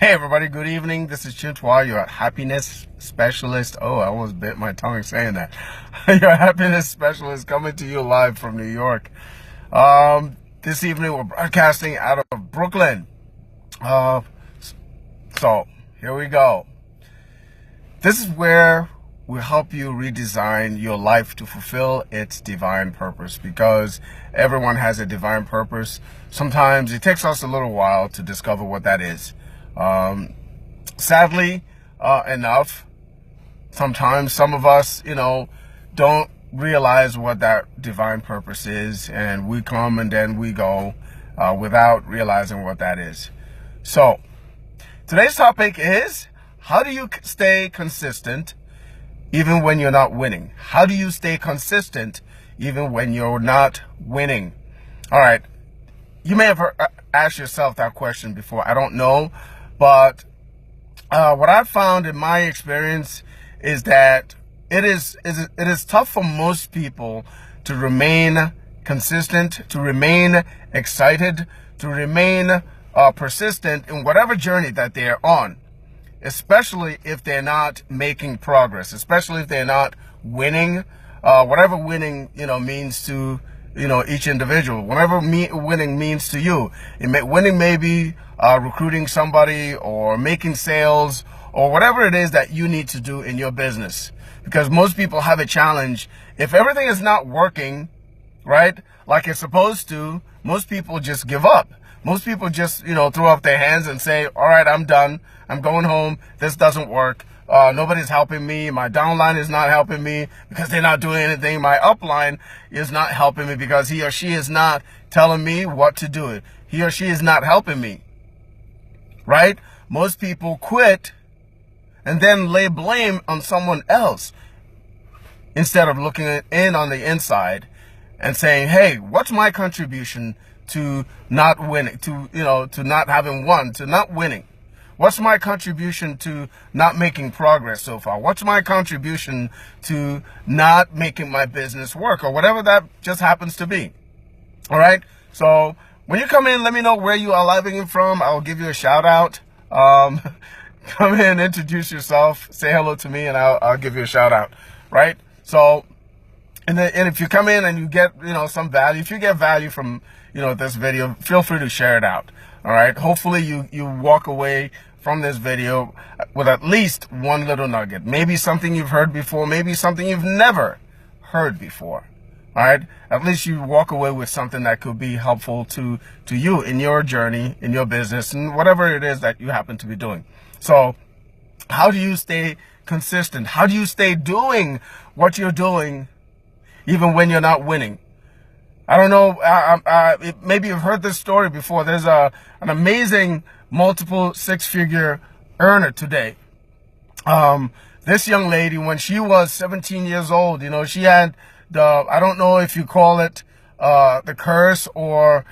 Hey everybody, good evening. This is Chintwa, your happiness specialist. Oh, I almost bit my tongue saying that. Your happiness specialist coming to you live from New York. This evening we're broadcasting out of Brooklyn. So here we go. This is where we help you redesign your life to fulfill its divine purpose, because everyone has a divine purpose. Sometimes it takes us a little while to discover what that is. Sadly enough, sometimes some of us, don't realize what that divine purpose is, and we come and then we go without realizing what that is. So today's topic is, how do you stay consistent even when you're not winning? How do you stay consistent even when you're not winning? All right. You may have asked yourself that question before. I don't know. But what I've found in my experience is that it is tough for most people to remain consistent, to remain excited, to remain persistent in whatever journey that they're on, especially if they're not making progress, especially if they're not winning, whatever winning, means to, each individual, whatever winning means to you. Winning may be recruiting somebody or making sales or whatever it is that you need to do in your business. Because most people have a challenge. If everything is not working, right, like it's supposed to, most people just give up. Most people just, throw up their hands and say, all right, I'm done. I'm going home. This doesn't work. Nobody's helping me. My downline is not helping me because they're not doing anything. My upline is not helping me because he or she is not telling me what to do. He or she is not helping me. Right? Most people quit and then lay blame on someone else instead of looking in on the inside and saying, hey, what's my contribution to not winning, to not having won, to not winning? What's my contribution to not making progress so far? What's my contribution to not making my business work, or whatever that just happens to be? All right. So when you come in, let me know where you are living in from. I'll give you a shout out. Come in, introduce yourself, say hello to me, and I'll give you a shout out. Right. So, and if you come in and you get, some value, if you get value from, this video, feel free to share it out. All right. Hopefully you walk away from this video with at least one little nugget. Maybe something you've heard before, maybe something you've never heard before. All right. At least you walk away with something that could be helpful to you in your journey, in your business, and whatever it is that you happen to be doing. So how do you stay consistent? How do you stay doing what you're doing even when you're not winning? I don't know. Maybe you've heard this story before. There's an amazing multiple six-figure earner today. This young lady, when she was 17 years old, she had I don't know if you call it the curse or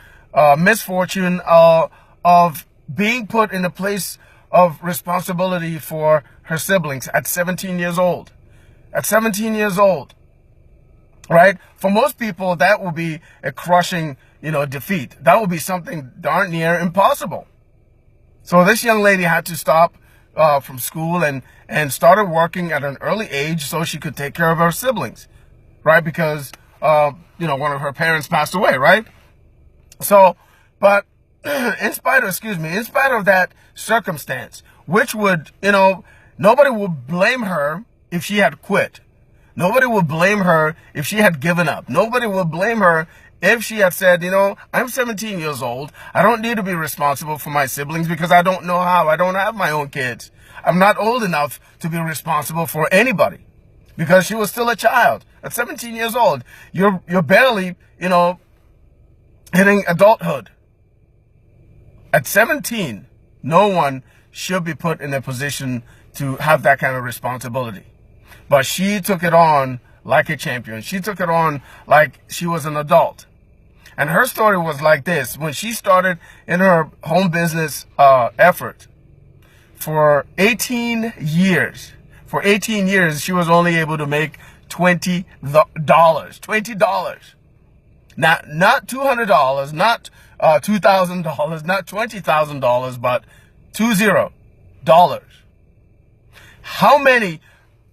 misfortune of being put in a place of responsibility for her siblings at 17 years old. At 17 years old. Right? For most people, that will be a crushing, defeat. That will be something darn near impossible. So this young lady had to stop from school and started working at an early age so she could take care of her siblings, right? Because, one of her parents passed away, right? So, but in spite of that circumstance, which would, nobody would blame her if she had quit. Nobody would blame her if she had given up. Nobody would blame her if she had said, I'm 17 years old. I don't need to be responsible for my siblings because I don't know how. I don't have my own kids. I'm not old enough to be responsible for anybody, because she was still a child. At 17 years old, you're barely, hitting adulthood. At 17, no one should be put in a position to have that kind of responsibility. But she took it on like a champion. She took it on like she was an adult. And her story was like this. When she started in her home business effort, for 18 years, she was only able to make $20. $20. Not $200, not $2,000, not $20,000, but 20. How many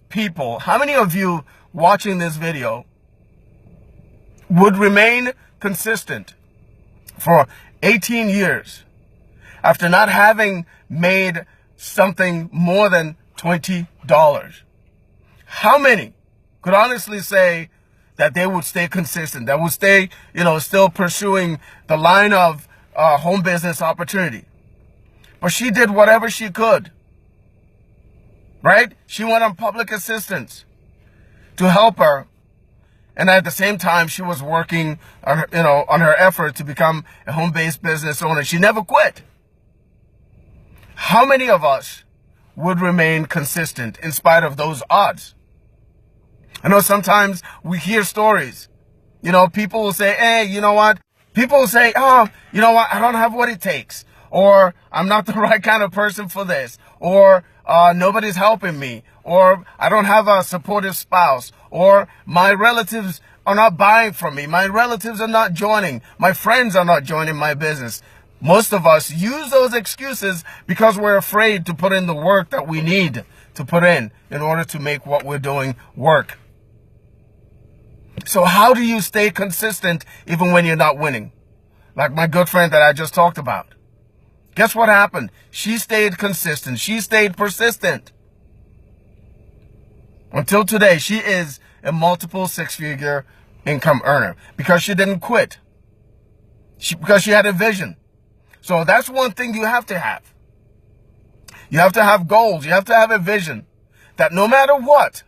people, how many of you watching this video would remain consistent for 18 years after not having made something more than $20? How many could honestly say that they would stay consistent, that would stay, still pursuing the line of home business opportunity? But she did whatever she could, right? She went on public assistance to help her. And at the same time, she was working on her, on her effort to become a home-based business owner. She never quit. How many of us would remain consistent in spite of those odds? I know sometimes we hear stories. People will say, hey, you know what? People will say, oh, you know what? I don't have what it takes. Or I'm not the right kind of person for this. Or nobody's helping me. Or I don't have a supportive spouse. Or my relatives are not buying from me. My relatives are not joining. My friends are not joining my business. Most of us use those excuses because we're afraid to put in the work that we need to put in order to make what we're doing work. So how do you stay consistent even when you're not winning? Like my good friend that I just talked about. Guess what happened? She stayed consistent. She stayed persistent. Until today, she is a multiple six-figure income earner because she didn't quit. Because she had a vision. So that's one thing you have to have. You have to have goals. You have to have a vision that no matter what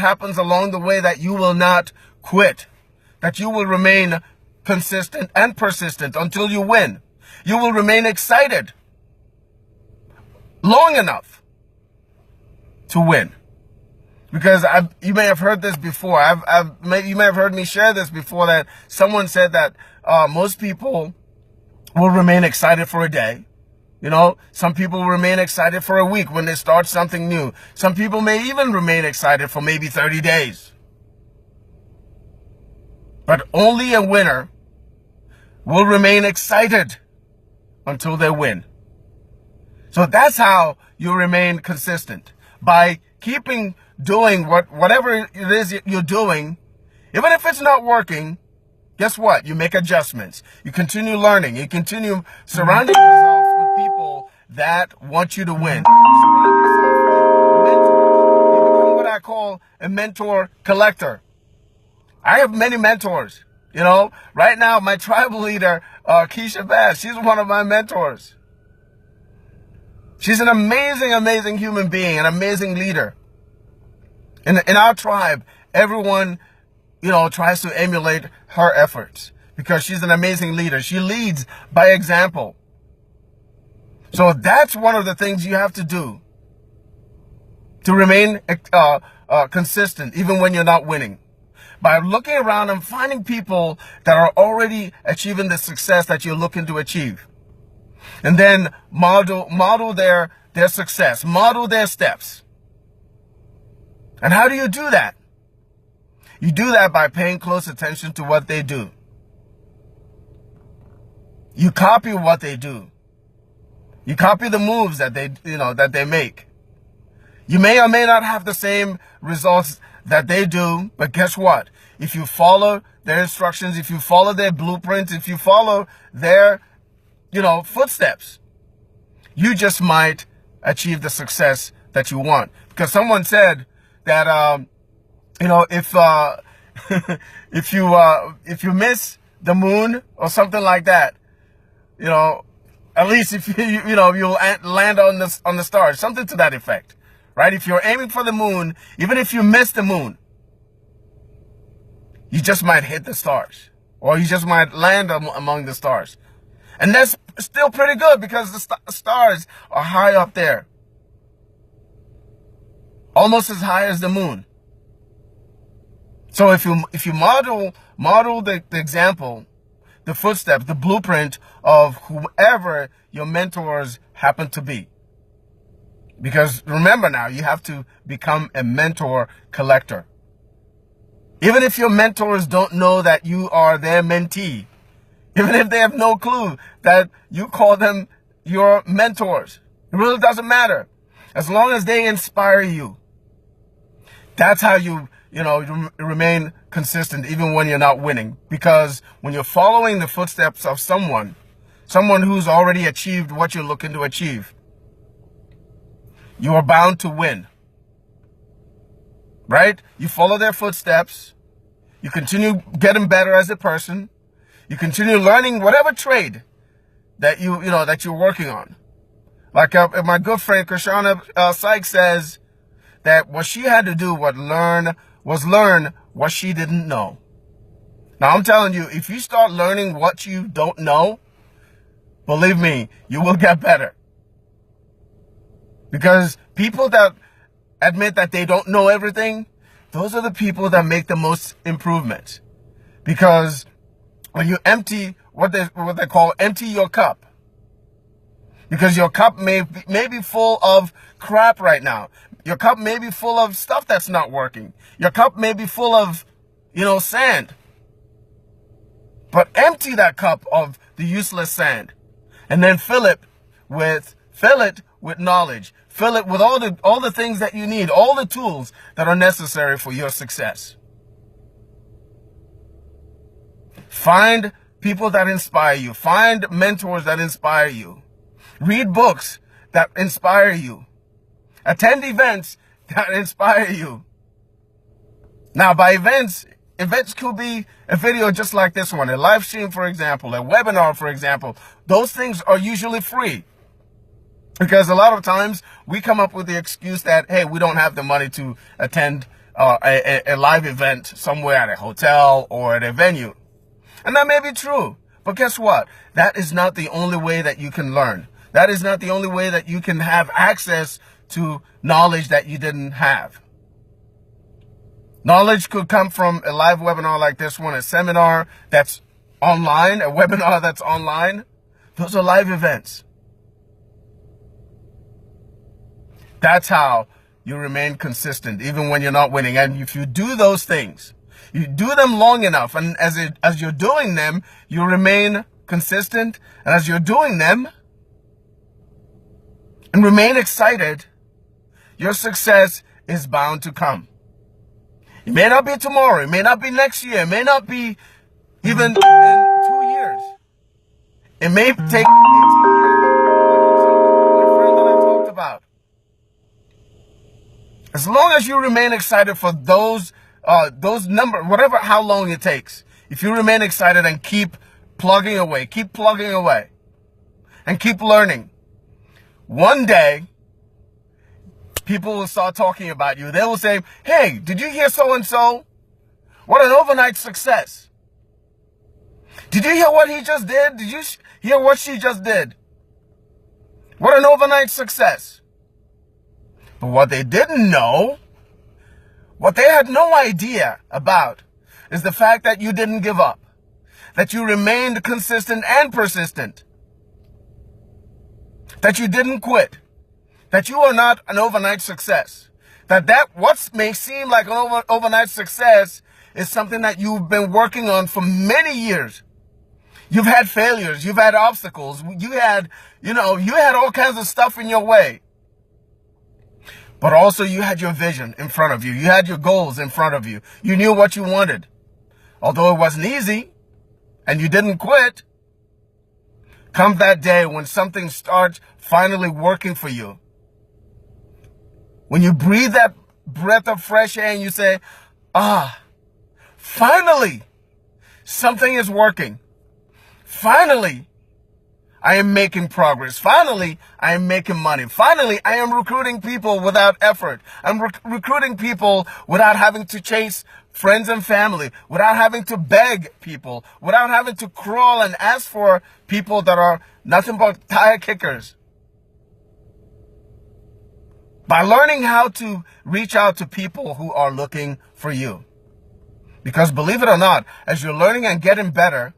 happens along the way, that you will not quit, that you will remain consistent and persistent until you win. You will remain excited long enough to win. Because you may have heard this before. You may have heard me share this before, that someone said that most people will remain excited for a day. Some people will remain excited for a week when they start something new. Some people may even remain excited for maybe 30 days. But only a winner will remain excited until they win. So that's how you remain consistent. By keeping doing whatever it is you're doing, even if it's not working, guess what? You make adjustments. You continue learning. You continue surrounding yourself with people that want you to win. Surround yourself with mentors. You become what I call a mentor collector. I have many mentors. Right now, my tribal leader, Keisha Bass, she's one of my mentors. She's an amazing, amazing human being, an amazing leader. In our tribe, everyone, tries to emulate her efforts because she's an amazing leader. She leads by example. So that's one of the things you have to do to remain consistent, even when you're not winning. By looking around and finding people that are already achieving the success that you're looking to achieve. And then model their success, model their steps. And how do you do that? You do that by paying close attention to what they do. You copy what they do. You copy the moves that they make. You may or may not have the same results that they do, but guess what? If you follow their instructions, if you follow their blueprints, if you follow their, footsteps, you just might achieve the success that you want. Because someone said that, if you miss the moon or something like that, at least if you'll land on the stars, something to that effect, right? If you're aiming for the moon, even if you miss the moon, you just might hit the stars, or you just might land among the stars. And that's still pretty good because the stars are high up there. Almost as high as the moon. So if you model the example, the footsteps, the blueprint of whoever your mentors happen to be. Because remember now, you have to become a mentor collector. Even if your mentors don't know that you are their mentee, even if they have no clue that you call them your mentors, It really doesn't matter. As long as they inspire you. That's how you remain consistent even when you're not winning. Because when you're following the footsteps of someone who's already achieved what you're looking to achieve, you are bound to win. Right? You follow their footsteps. You continue getting better as a person. You continue learning whatever trade that that you're working on. Like my good friend Krishana Sykes says that what she had to do was learn what she didn't know. Now I'm telling you, if you start learning what you don't know, believe me, you will get better. Because people that admit that they don't know everything, those are the people that make the most improvement. Because when you empty what they call empty your cup, because your cup may be full of crap right now. Your cup may be full of stuff that's not working. Your cup may be full of, sand. But empty that cup of the useless sand, and then fill it with knowledge. Fill it with all the things that you need, all the tools that are necessary for your success. Find people that inspire you. Find mentors that inspire you. Read books that inspire you. Attend events that inspire you. Now, by events could be a video just like this one, a live stream, for example, a webinar, for example. Those things are usually free. Because a lot of times we come up with the excuse that, hey, we don't have the money to attend a live event somewhere at a hotel or at a venue. And that may be true. But guess what? That is not the only way that you can learn. That is not the only way that you can have access to knowledge that you didn't have. Knowledge could come from a live webinar like this one, a seminar that's online, a webinar that's online. Those are live events. That's how you remain consistent, even when you're not winning. And if you do those things, you do them long enough, and as you're doing them, you remain consistent. And as you're doing them and remain excited, your success is bound to come. It may not be tomorrow. It may not be next year. It may not be even in 2 years. It may take 18 years, like my friend that I talked about. As long as you remain excited for those numbers, how long it takes. If you remain excited and keep plugging away, and keep learning, one day, people will start talking about you. They will say, hey, did you hear so-and-so? What an overnight success. Did you hear what he just did? Did you hear what she just did? What an overnight success. But what they didn't know, what they had no idea about, is the fact that you didn't give up, that you remained consistent and persistent, that you didn't quit, that you are not an overnight success, that what may seem like an overnight success is something that you've been working on for many years. You've had failures, you've had obstacles, you had all kinds of stuff in your way. But also you had your vision in front of you. You had your goals in front of you. You knew what you wanted. Although it wasn't easy and you didn't quit, come that day when something starts finally working for you. When you breathe that breath of fresh air and you say, finally, something is working. Finally, I am making progress. Finally, I am making money. Finally, I am recruiting people without effort. I'm recruiting people without having to chase friends and family, without having to beg people, without having to crawl and ask for people that are nothing but tire kickers. By learning how to reach out to people who are looking for you. Because believe it or not, as you're learning and getting better,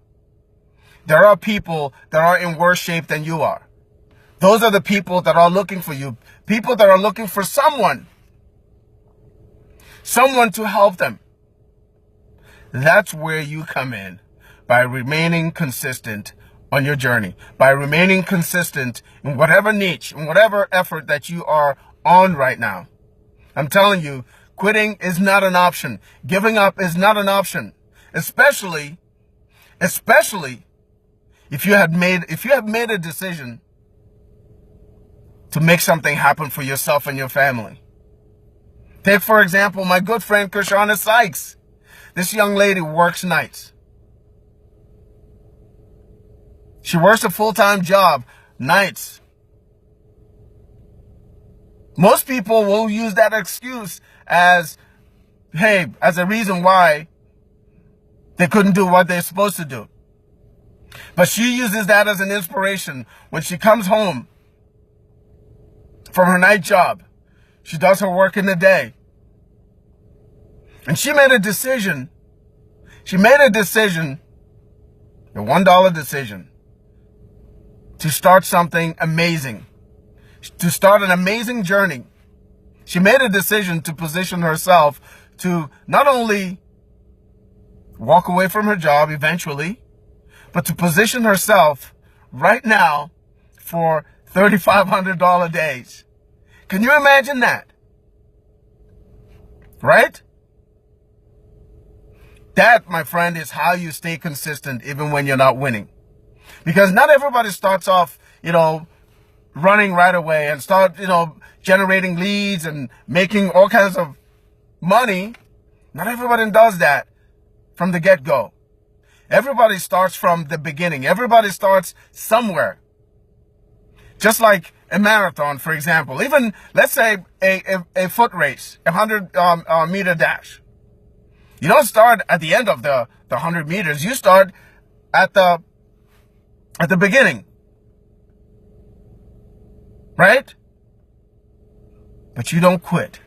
there are people that are in worse shape than you are. Those are the people that are looking for you. People that are looking for someone to help them. That's where you come in, by remaining consistent on your journey by remaining consistent in whatever niche, in whatever effort that you are on right now. I'm telling you, quitting is not an option. Giving up is not an option, especially if you have made a decision to make something happen for yourself and your family. Take, for example, my good friend Krishana Sykes. This young lady works nights. She works a full-time job, nights. Most people will use that excuse as a reason why they couldn't do what they're supposed to do. But she uses that as an inspiration when she comes home from her night job. She does her work in the day. And she made a decision. A $1 decision, to start something amazing, to start an amazing journey. She made a decision to position herself to not only walk away from her job eventually, but to position herself right now for $3,500 days. Can you imagine that? Right? That, my friend, is how you stay consistent even when you're not winning. Because not everybody starts off, running right away and start, generating leads and making all kinds of money. Not everybody does that from the get-go. Everybody starts from the beginning. Everybody starts somewhere. Just like a marathon, for example. Even, let's say, a foot race, a 100-meter dash. You don't start at the end of the 100 meters. You start at the beginning. Right? But you don't quit.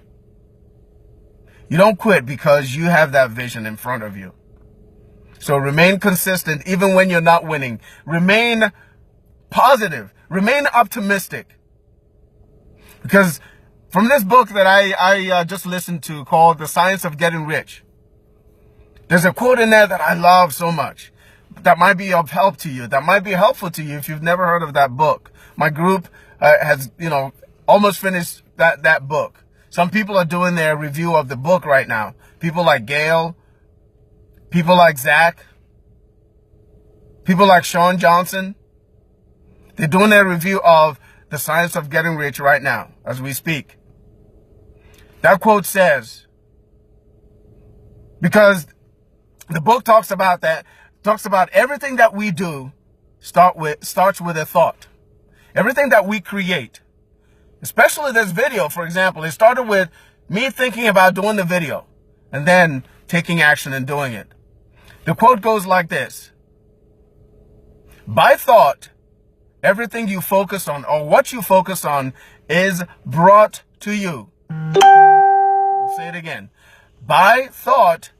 You don't quit because you have that vision in front of you. So remain consistent even when you're not winning. Remain positive. Remain optimistic. Because from this book that I just listened to called The Science of Getting Rich, there's a quote in there that I love so much. That might be of help to you. That might be helpful to you if you've never heard of that book. My group has, almost finished that book. Some people are doing their review of the book right now. People like Gail, people like Zach, people like Sean Johnson. They're doing their review of The Science of Getting Rich right now as we speak. That quote says, because the book talks about everything that we do starts with a thought. Everything that we create, especially this video, for example, it started with me thinking about doing the video and then taking action and doing it. The quote goes like this: by thought, everything you focus on or what you focus on is brought to you. I'll say it again. By thought,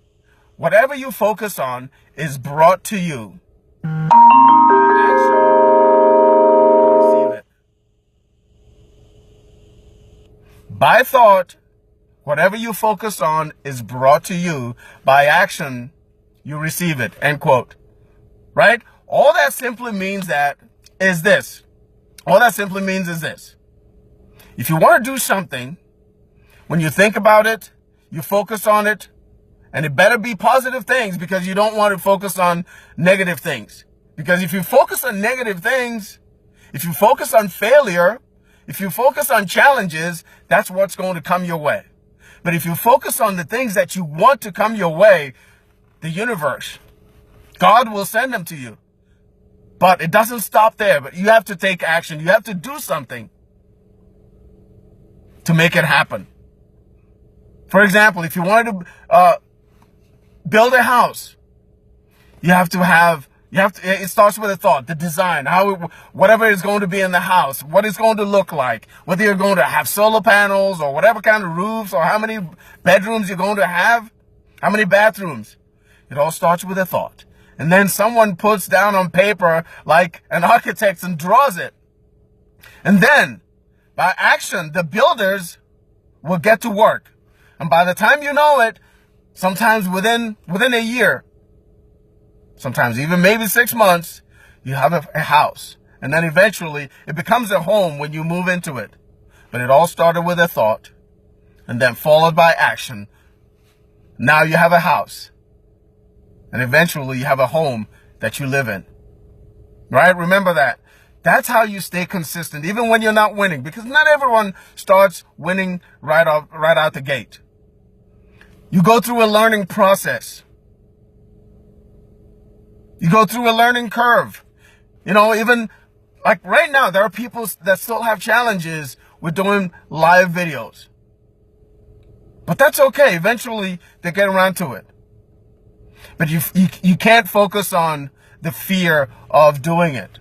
whatever you focus on is brought to you. Receive it. By thought, whatever you focus on is brought to you. By action, you receive it. End quote. Right? All that simply means is this. If you want to do something, when you think about it, you focus on it, and it better be positive things, because you don't want to focus on negative things. Because if you focus on negative things, if you focus on failure, if you focus on challenges, that's what's going to come your way. But if you focus on the things that you want to come your way, the universe, God will send them to you. But it doesn't stop there. But you have to take action. You have to do something to make it happen. For example, if you wanted to build a house, it starts with a thought, the design, whatever is going to be in the house, what it's going to look like, whether you're going to have solar panels or whatever kind of roofs, or how many bedrooms you're going to have, how many bathrooms. It all starts with a thought. And then someone puts down on paper like an architect and draws it. And then by action, the builders will get to work. And by the time you know it, sometimes within a year, sometimes even maybe 6 months, you have a house. And then eventually it becomes a home when you move into it. But it all started with a thought and then followed by action. Now you have a house. And eventually you have a home that you live in. Right? Remember that. That's how you stay consistent, even when you're not winning, because not everyone starts winning right out the gate. You go through a learning process. You go through a learning curve. You know, even like right now, there are people that still have challenges with doing live videos. But that's okay. Eventually, they get around to it. But you can't focus on the fear of doing it.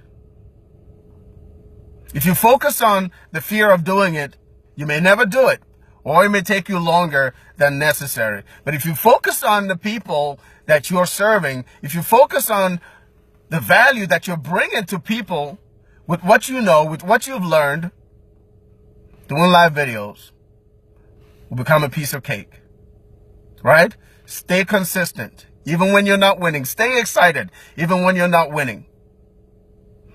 If you focus on the fear of doing it, you may never do it, or it may take you longer than necessary. But if you focus on the people that you're serving, if you focus on the value that you're bringing to people with what you know, with what you've learned, doing live videos will become a piece of cake, right? Stay consistent, even when you're not winning. Stay excited, even when you're not winning.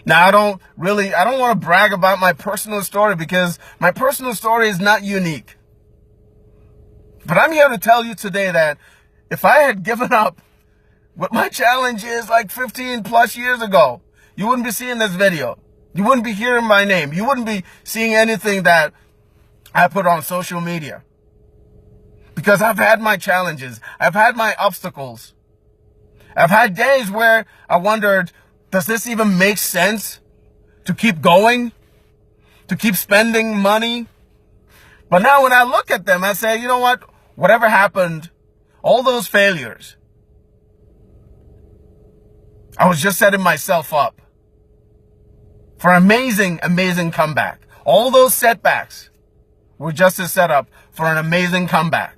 Now, I don't want to brag about my personal story because my personal story is not unique. But I'm here to tell you today that if I had given up what my challenge is like 15 plus years ago, you wouldn't be seeing this video. You wouldn't be hearing my name. You wouldn't be seeing anything that I put on social media. Because I've had my challenges. I've had my obstacles. I've had days where I wondered, does this even make sense to keep going? To keep spending money? But now when I look at them, I say, you know what? Whatever happened, all those failures, I was just setting myself up for an amazing, amazing comeback. All those setbacks were just a setup for an amazing comeback.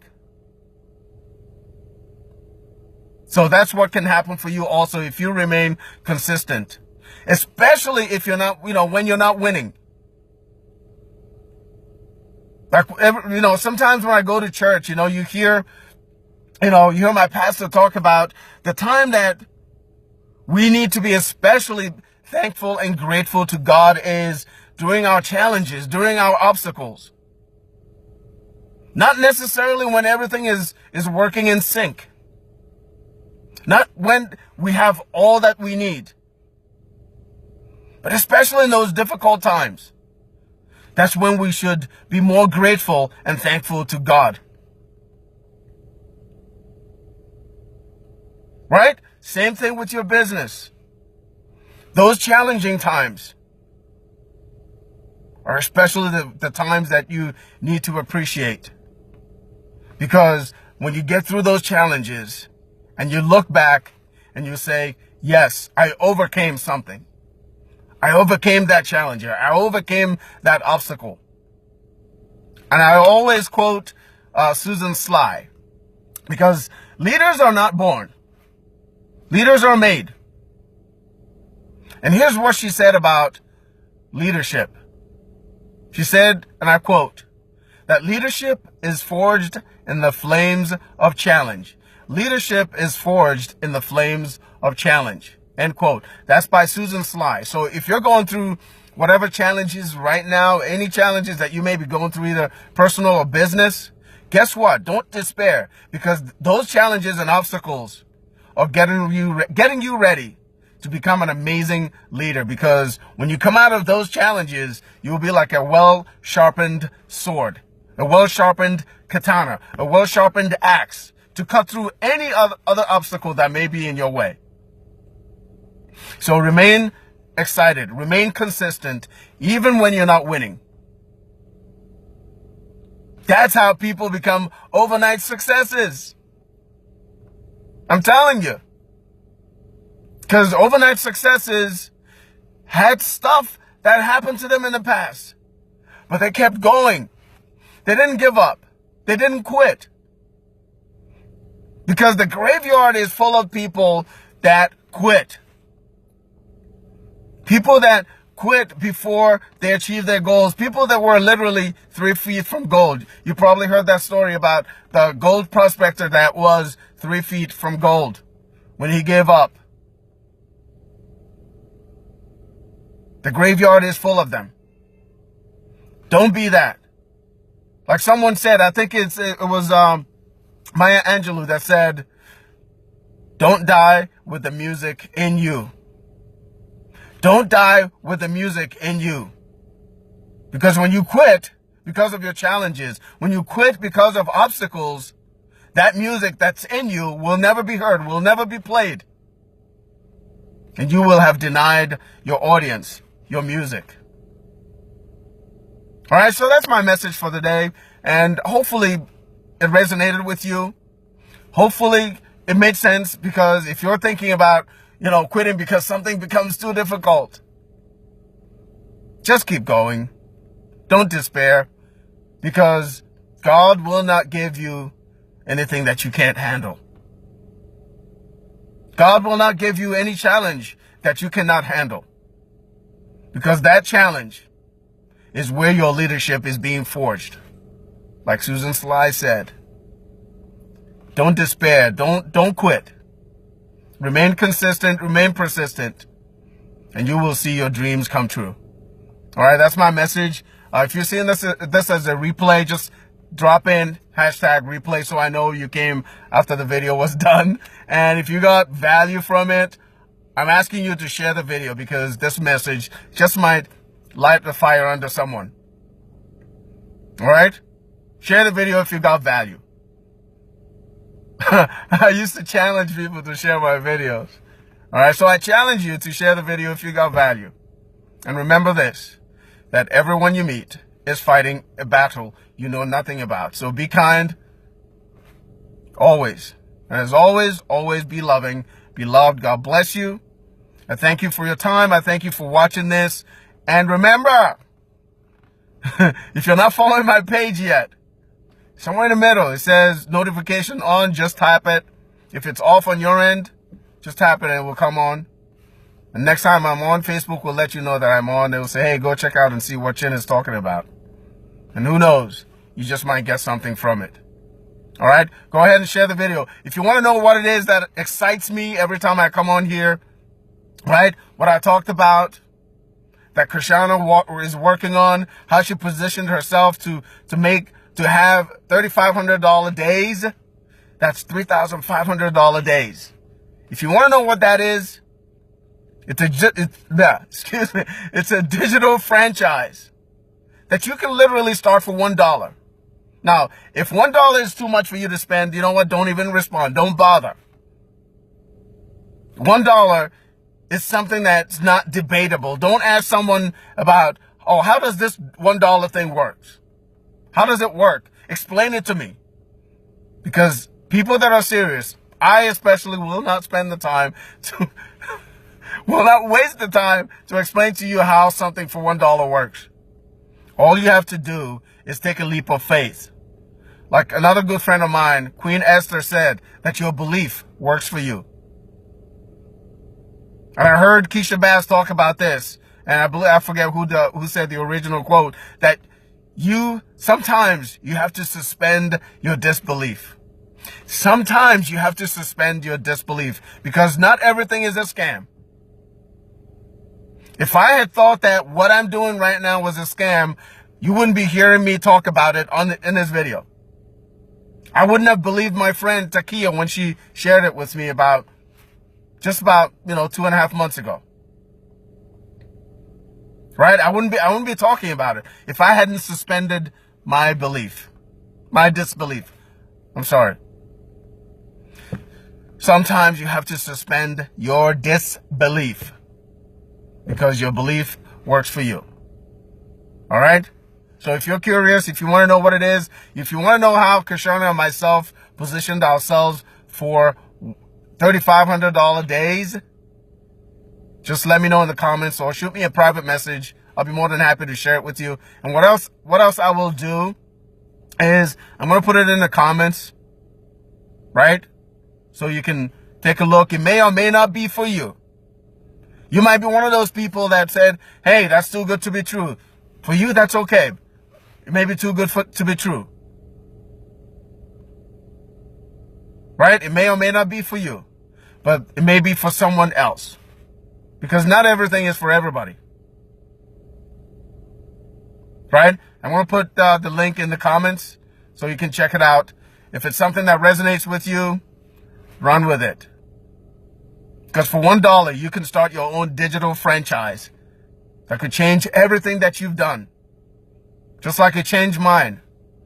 So that's what can happen for you also if you remain consistent, especially if you're not, when you're not winning. Like, sometimes when I go to church, you hear my pastor talk about the time that we need to be especially thankful and grateful to God is during our challenges, during our obstacles. Not necessarily when everything is working in sync. Not when we have all that we need. But especially in those difficult times. That's when we should be more grateful and thankful to God. Right? Same thing with your business. Those challenging times are especially the times that you need to appreciate. Because when you get through those challenges and you look back and you say, yes, I overcame something. I overcame that challenge. I overcame that obstacle. And I always quote Susan Sly, because leaders are not born. Leaders are made. And here's what she said about leadership. She said, and I quote, that leadership is forged in the flames of challenge. Leadership is forged in the flames of challenge. End quote. That's by Susan Sly. So if you're going through whatever challenges right now, any challenges that you may be going through, either personal or business, guess what? Don't despair, because those challenges and obstacles are getting you ready to become an amazing leader. Because when you come out of those challenges, you will be like a well-sharpened sword, a well-sharpened katana, a well-sharpened axe to cut through any other obstacle that may be in your way. So remain excited, remain consistent, even when you're not winning. That's how people become overnight successes. I'm telling you. Because overnight successes had stuff that happened to them in the past. But they kept going. They didn't give up. They didn't quit. Because the graveyard is full of people that quit. People that quit before they achieved their goals. People that were literally 3 feet from gold. You probably heard that story about the gold prospector that was 3 feet from gold when he gave up. The graveyard is full of them. Don't be that. Like someone said, I think it was Maya Angelou that said, don't die with the music in you. Don't die with the music in you. Because when you quit because of your challenges, when you quit because of obstacles, that music that's in you will never be heard, will never be played. And you will have denied your audience your music. All right, so that's my message for the day. And hopefully it resonated with you. Hopefully it made sense, because if you're thinking about, quitting because something becomes too difficult, just keep going. Don't despair, because God will not give you anything that you can't handle. God will not give you any challenge that you cannot handle, because that challenge is where your leadership is being forged. Like Susan Sly said, don't despair. Don't quit. Remain consistent, remain persistent, and you will see your dreams come true. All right, that's my message. If you're seeing this as a replay, just drop in #replay so I know you came after the video was done. And if you got value from it, I'm asking you to share the video, because this message just might light the fire under someone. All right? Share the video if you got value. I used to challenge people to share my videos. All right, so I challenge you to share the video if you got value. And remember this, that everyone you meet is fighting a battle you know nothing about. So be kind, always. And as always, always be loving, be loved. God bless you. I thank you for your time. I thank you for watching this. And remember, if you're not following my page yet, somewhere in the middle, it says notification on. Just tap it. If it's off on your end, just tap it and it will come on. And next time I'm on, Facebook will let you know that I'm on. They will say, hey, go check out and see what Chin is talking about. And who knows, you just might get something from it. All right? Go ahead and share the video. If you want to know what it is that excites me every time I come on here, right? What I talked about, that Krishana is working on, how she positioned herself to have $3,500 days. That's $3,500 days. If you want to know what that is, it's a digital franchise that you can literally start for $1. Now, if $1 is too much for you to spend, you know what? Don't even respond. Don't bother. $1 is something that's not debatable. Don't ask someone about, oh, how does this $1 thing work? How does it work? Explain it to me. Because people that are serious, I especially will not spend the time to, will not waste the time to explain to you how something for $1 works. All you have to do is take a leap of faith. Like another good friend of mine, Queen Esther, said that your belief works for you. And I heard Keisha Bass talk about this, and I forget who said the original quote, that sometimes you have to suspend your disbelief. Sometimes you have to suspend your disbelief, because not everything is a scam. If I had thought that what I'm doing right now was a scam, you wouldn't be hearing me talk about it in this video. I wouldn't have believed my friend Takia when she shared it with me just about 2.5 months ago. Right? I wouldn't be talking about it if I hadn't suspended my disbelief. I'm sorry. Sometimes you have to suspend your disbelief, because your belief works for you. All right? So if you're curious, if you want to know what it is, if you want to know how Krishana and myself positioned ourselves for $3,500 days, just let me know in the comments or shoot me a private message. I'll be more than happy to share it with you. And what else I will do is I'm going to put it in the comments, right? So you can take a look. It may or may not be for you. You might be one of those people that said, hey, that's too good to be true. For you, that's okay. It may be too good to be true. Right? It may or may not be for you, but it may be for someone else. Because not everything is for everybody. right? I'm going to put the link in the comments so you can check it out. If it's something that resonates with you, run with it. Because for $1, you can start your own digital franchise that could change everything that you've done. Just like it changed mine.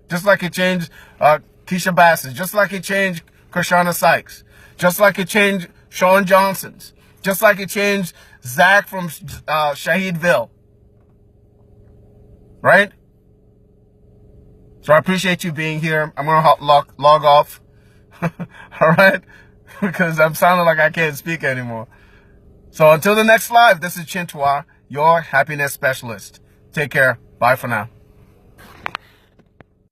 Just like it changed Keisha Bassett. Just like it changed Krishana Sykes. Just like it changed Sean Johnson's. Just like it changed Zach from Shahidville. Right? So I appreciate you being here. I'm going to log off. All right? Because I'm sounding like I can't speak anymore. So until the next live, this is Chintua, your happiness specialist. Take care. Bye for now.